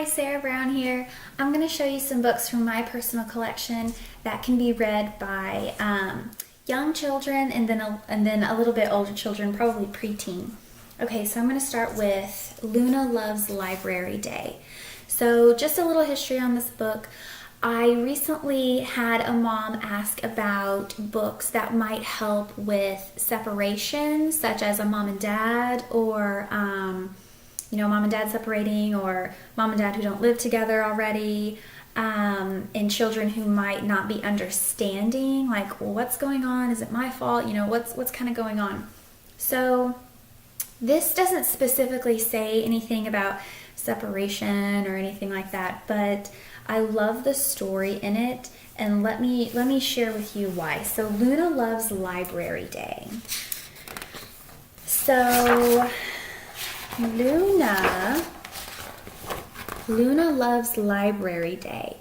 Sarah Brown here. I'm going to show you some books from my personal collection that can be read by young children and then a little bit older children, probably preteen. Okay, so I'm going to start with Luna Loves Library Day. So just a little history on this book. I recently had a mom ask about books that might help with separation, such as a mom and dad, or mom and dad separating, or mom and dad who don't live together already, and children who might not be understanding, like, well, what's going on? Is it my fault? What's kind of going on? So this doesn't specifically say anything about separation or anything like that, but I love the story in it, and let me share with you why. So Luna Loves Library Day. So Luna loves Library Day.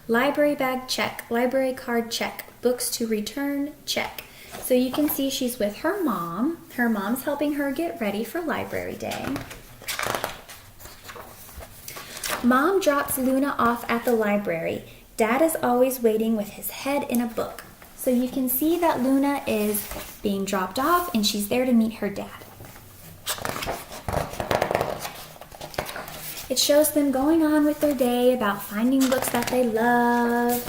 Library bag, check. Library card, check. Books to return, check. So you can see she's with her mom. Her mom's helping her get ready for Library Day. Mom drops Luna off at the library. Dad is always waiting with his head in a book. So you can see that Luna is being dropped off and she's there to meet her dad. It shows them going on with their day about finding books that they love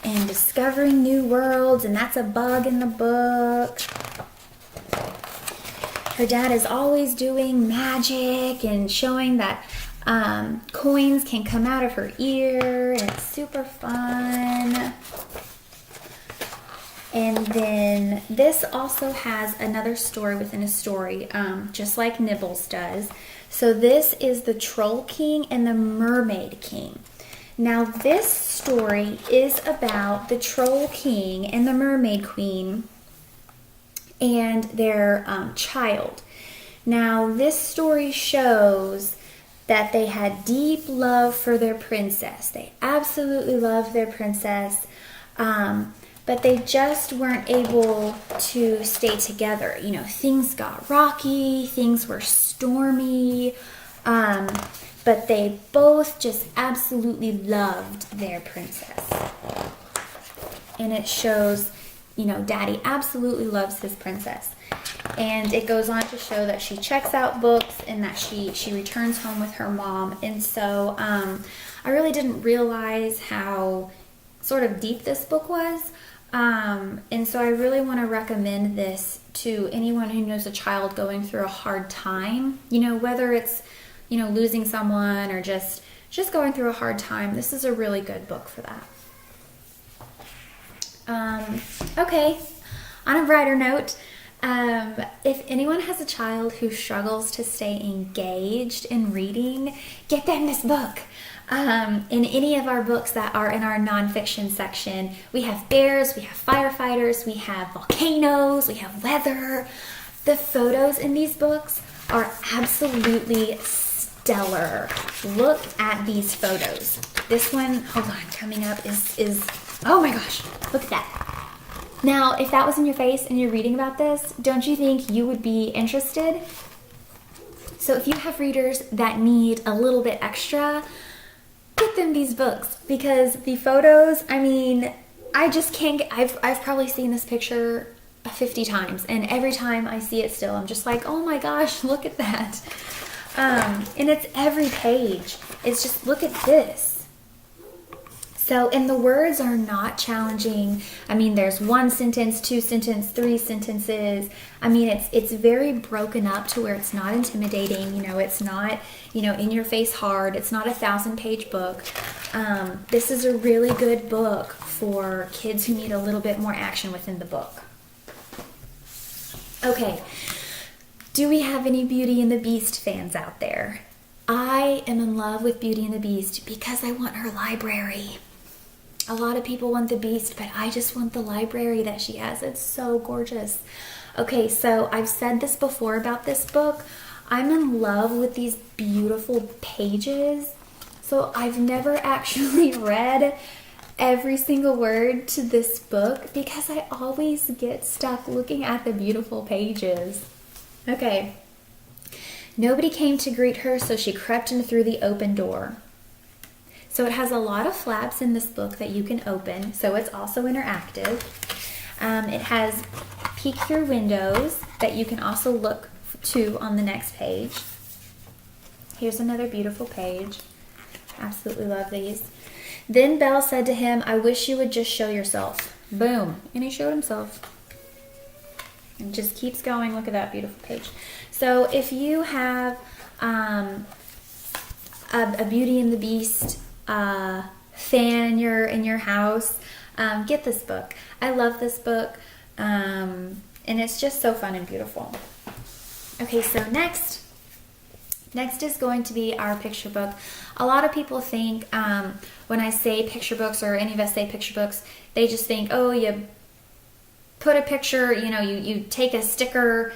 and discovering new worlds, and that's a bug in the book. Her dad is always doing magic and showing that coins can come out of her ear, and it's super fun. And then this also has another story within a story, just like Nibbles does. So this is the Troll King and the Mermaid King. Now this story is about the Troll King and the Mermaid Queen and their child. Now this story shows that they had deep love for their princess. They absolutely loved their princess, but they just weren't able to stay together. Things got rocky, things were stormy, but they both just absolutely loved their princess. And it shows, Daddy absolutely loves his princess. And it goes on to show that she checks out books and that she returns home with her mom. And so I really didn't realize how sort of deep this book was. And so I really want to recommend this to anyone who knows a child going through a hard time. Whether it's, losing someone or just going through a hard time. This is a really good book for that. Okay, on a brighter note, if anyone has a child who struggles to stay engaged in reading, get them this book. In any of our books that are in our nonfiction section, we have bears, we have firefighters, we have volcanoes, we have weather. The photos in these books are absolutely stellar. Look at these photos. This one, hold on, coming up is oh my gosh, look at that. Now, if that was in your face and you're reading about this, don't you think you would be interested? So if you have readers that need a little bit extra, get them these books, because the photos, I just can't get, I've probably seen this picture 50 times, and every time I see it still, I'm just like, oh my gosh, look at that. And it's every page. It's just, look at this. So, and the words are not challenging. There's one sentence, two sentences, three sentences. It's very broken up to where it's not intimidating. It's not, in your face hard. It's not a 1,000-page book. This is a really good book for kids who need a little bit more action within the book. Okay, do we have any Beauty and the Beast fans out there? I am in love with Beauty and the Beast because I want her library. A lot of people want the Beast, but I just want the library that she has. It's so gorgeous. Okay, so I've said this before about this book. I'm in love with these beautiful pages. So I've never actually read every single word to this book because I always get stuck looking at the beautiful pages. Okay. Nobody came to greet her, so she crept in through the open door. So it has a lot of flaps in this book that you can open, so it's also interactive. It has peek-through windows that you can also look to on the next page. Here's another beautiful page. Absolutely love these. Then Belle said to him, "I wish you would just show yourself." Boom. And he showed himself. And just keeps going. Look at that beautiful page. So if you have a Beauty and the Beast fan in your house, get this book. I love this book. And it's just so fun and beautiful. Okay, so next is going to be our picture book. A lot of people think when I say picture books, or any of us say picture books, they just think, oh, you put a picture, you take a sticker,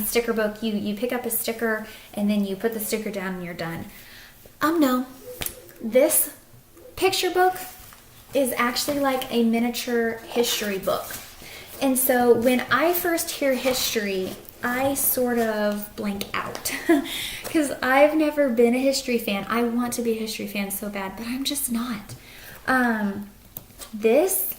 sticker book, you pick up a sticker and then you put the sticker down and you're done. No. This picture book is actually like a miniature history book. And so when I first hear history, I sort of blank out because I've never been a history fan. I want to be a history fan so bad, but I'm just not. This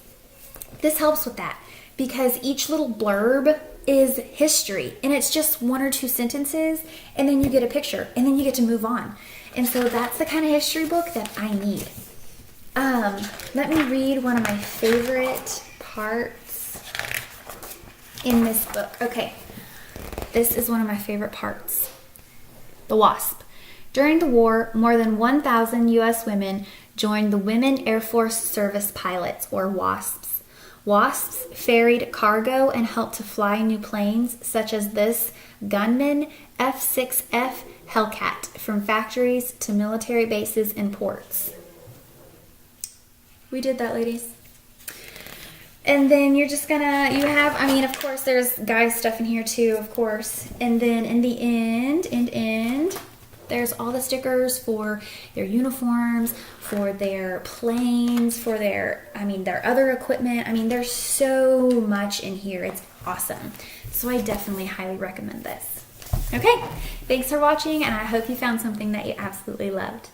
helps with that because each little blurb is history, and it's just 1 or 2 sentences, and then you get a picture, and then you get to move on. And so that's the kind of history book that I need. Let me read one of my favorite parts in this book. Okay. This is one of my favorite parts. The Wasp. During the war, more than 1,000 U.S. women joined the Women Air Force Service Pilots, or WASPs. WASPs ferried cargo and helped to fly new planes, such as this Gunman F-6F Hellcat, from factories to military bases and ports. We did that, ladies. And then you're just gonna, of course, there's guys stuff in here too, of course. And then in the end, there's all the stickers for their uniforms, for their planes, for their other equipment. There's so much in here. It's awesome. So I definitely highly recommend this. Okay, thanks for watching, and I hope you found something that you absolutely loved.